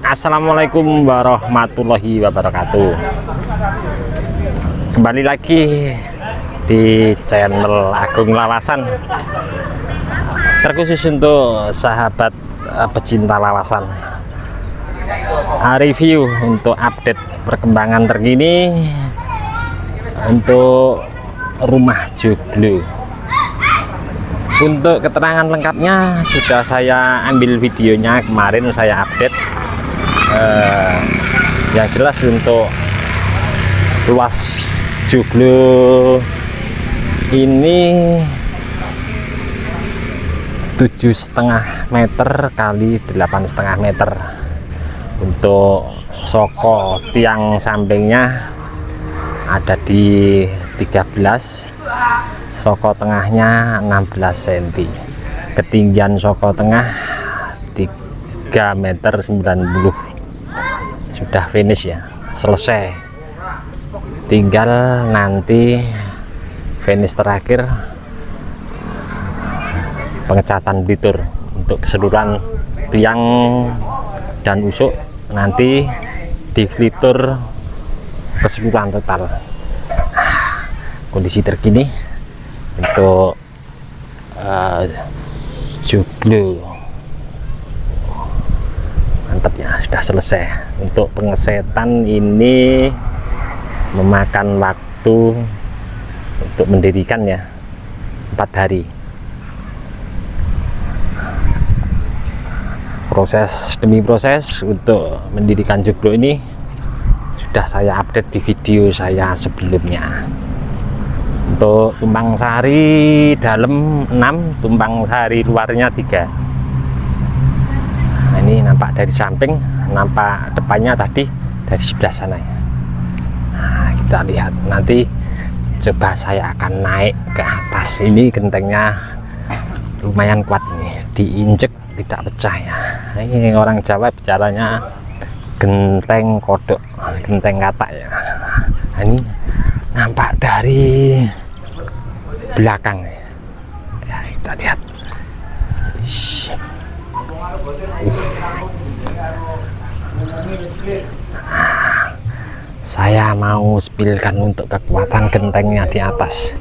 Assalamualaikum warahmatullahi wabarakatuh. Kembali lagi di channel Agung Lawasan, terkhusus untuk sahabat pecinta lawasan. Review untuk update perkembangan terkini untuk rumah joglo. Untuk keterangan lengkapnya sudah saya ambil videonya kemarin, saya update. Yang jelas untuk luas joglo ini 7,5 meter kali 8,5 meter. Untuk soko tiang sampingnya ada di 13, soko tengahnya 16 cm, ketinggian soko tengah 3,90 meter. Sudah finish ya, selesai, tinggal nanti finish terakhir pengecatan blitur untuk keseluruhan tiang dan usuk, nanti di blitur keseluruhan total. Kondisi terkini untuk joglo mantap ya, sudah selesai. Untuk pengesetan ini memakan waktu untuk mendirikan ya 4 hari. Proses demi proses untuk mendirikan joglo ini sudah saya update di video saya sebelumnya. Untuk tumpang sari dalam 6, tumpang sari luarnya 3. Nah, ini nampak dari samping, nampak depannya tadi dari sebelah sana ya. Nah, kita lihat nanti, coba saya akan naik ke atas. Ini gentengnya lumayan kuat nih, diinjek tidak pecah ya. Nah, ini orang Jawa bicaranya genteng kodok, genteng katak ya. Nah, ini nampak dari belakang ya, kita lihat. Saya mau spilkan untuk kekuatan gentengnya di atas.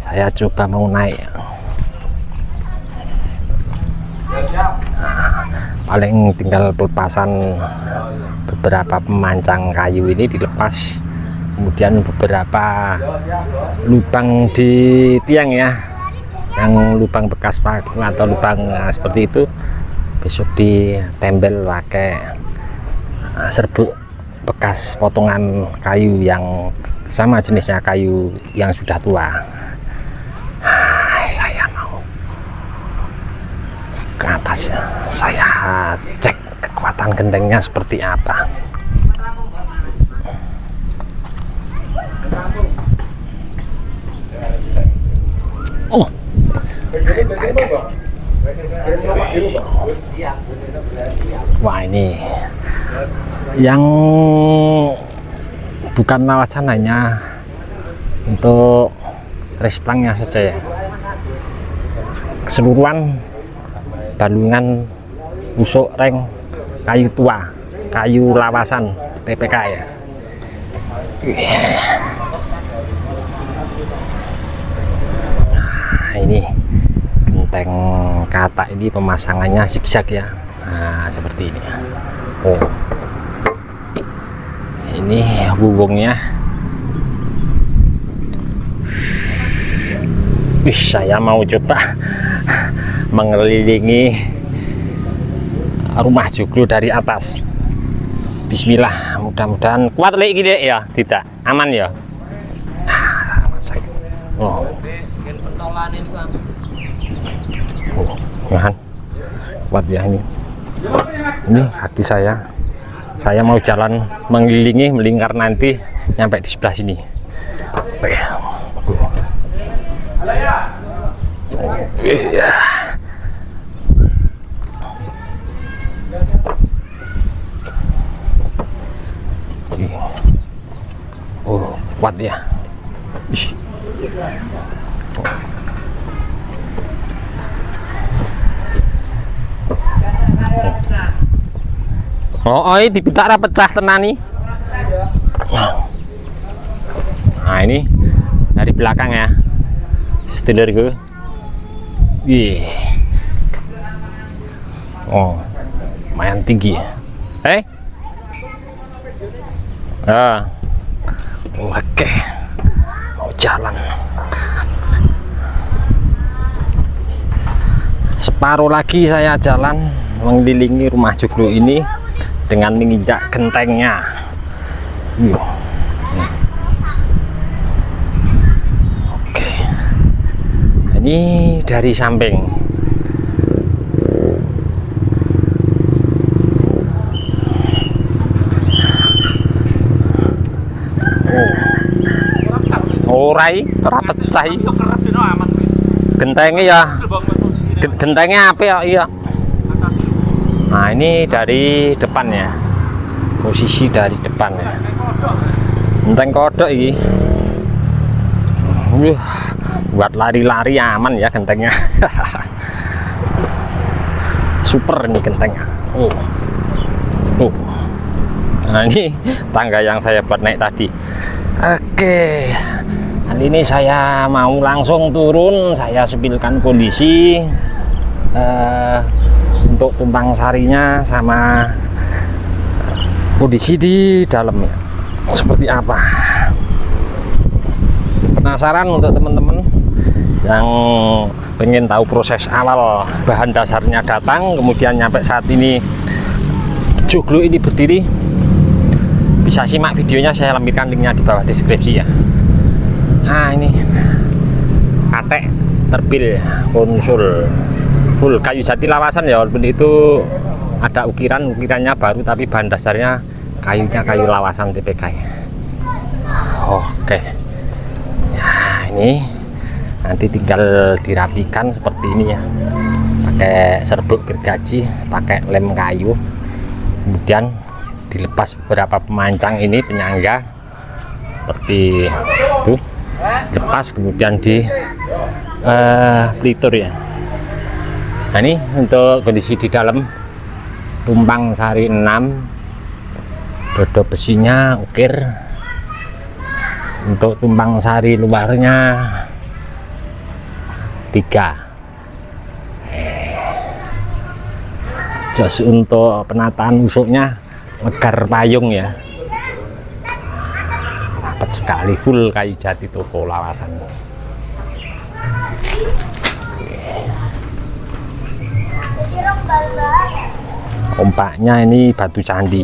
Saya coba mau naik. Paling tinggal pelepasan beberapa pemancang kayu ini dilepas, kemudian beberapa lubang di tiang ya, yang lubang bekas paku atau lubang seperti itu, besok ditempel pakai serbuk bekas potongan kayu yang sama jenisnya, kayu yang sudah tua. Saya mau ke atas ya, saya cek kekuatan gentengnya seperti apa. Oh, wah, ini yang bukan lawasan, hanya untuk resplangnya saja ya. Keseluruhan balungan usuk reng kayu tua, kayu lawasan TPK ya. Nah, ini genteng katak ini pemasangannya zigzag ya. Nah, seperti ini. Oh, ini hubungnya. Wih, saya mau coba mengelilingi rumah joglo dari atas. Bismillah, mudah-mudahan kuat lagi gini ya, tidak aman ya. Oh, kan kuat ya ini. Ini kaki saya mau jalan mengelilingi, melingkar, nanti nyampe di sebelah sini. Oh, kuat ya. Oh, ini dipitak ra pecah tenan nih. Nah, ini dari belakang ya. Sedulurku. Wih. Oh, lumayan tinggi. Oke. Mau jalan. Separuh lagi saya jalan mengelilingi rumah joglo ini dengan menginjak gentengnya. Oke, ini dari samping. Orai rapet cai gentengnya ya, gentengnya apa ya? Iya. Nah, ini dari depannya, posisi dari depan ya. Genteng kodok ini. Buat lari-lari aman ya gentengnya. Super ini gentengnya. Nah, ini tangga yang saya buat naik tadi. Oke, kali ini saya mau langsung turun. Saya sepilkan kondisi untuk tumpang sarinya sama kondisi di dalamnya seperti apa. Penasaran untuk teman-teman yang pengen tahu proses awal bahan dasarnya datang kemudian nyampe saat ini joglo ini berdiri, bisa simak videonya, saya lampirkan linknya di bawah deskripsi ya. Nah, ini katek terpil konsul full kayu jati lawasan ya, walaupun itu ada ukirannya baru tapi bahan dasarnya kayunya kayu lawasan TPK ya. Oke ya, ini nanti tinggal dirapikan seperti ini ya, pakai serbuk gergaji, pakai lem kayu, kemudian dilepas beberapa pemancang ini penyangga seperti itu, lepas kemudian di pelitur ya. Nah, ini untuk kondisi di dalam tumpang sari 6, dodo besinya ukir. Untuk tumpang sari luarnya 3. Jos untuk penataan usuknya megar payung ya, rapat sekali, full kayu jati toko lawasan. Ompaknya ini batu candi.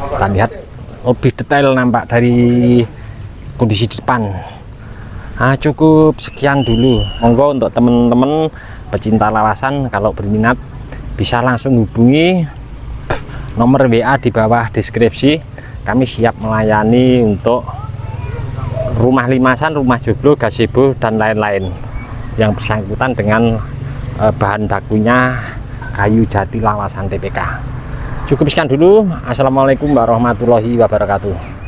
Kita lihat lebih detail nampak dari kondisi di depan. Nah, cukup sekian dulu. Monggo untuk teman-teman pecinta lawasan kalau berminat bisa langsung hubungi nomor WA di bawah deskripsi. Kami siap melayani untuk rumah limasan, rumah joglo, gazebo dan lain-lain yang bersangkutan dengan bahan bakunya kayu jati lawasan TPK. Cukup sekian dulu. Assalamualaikum warahmatullahi wabarakatuh.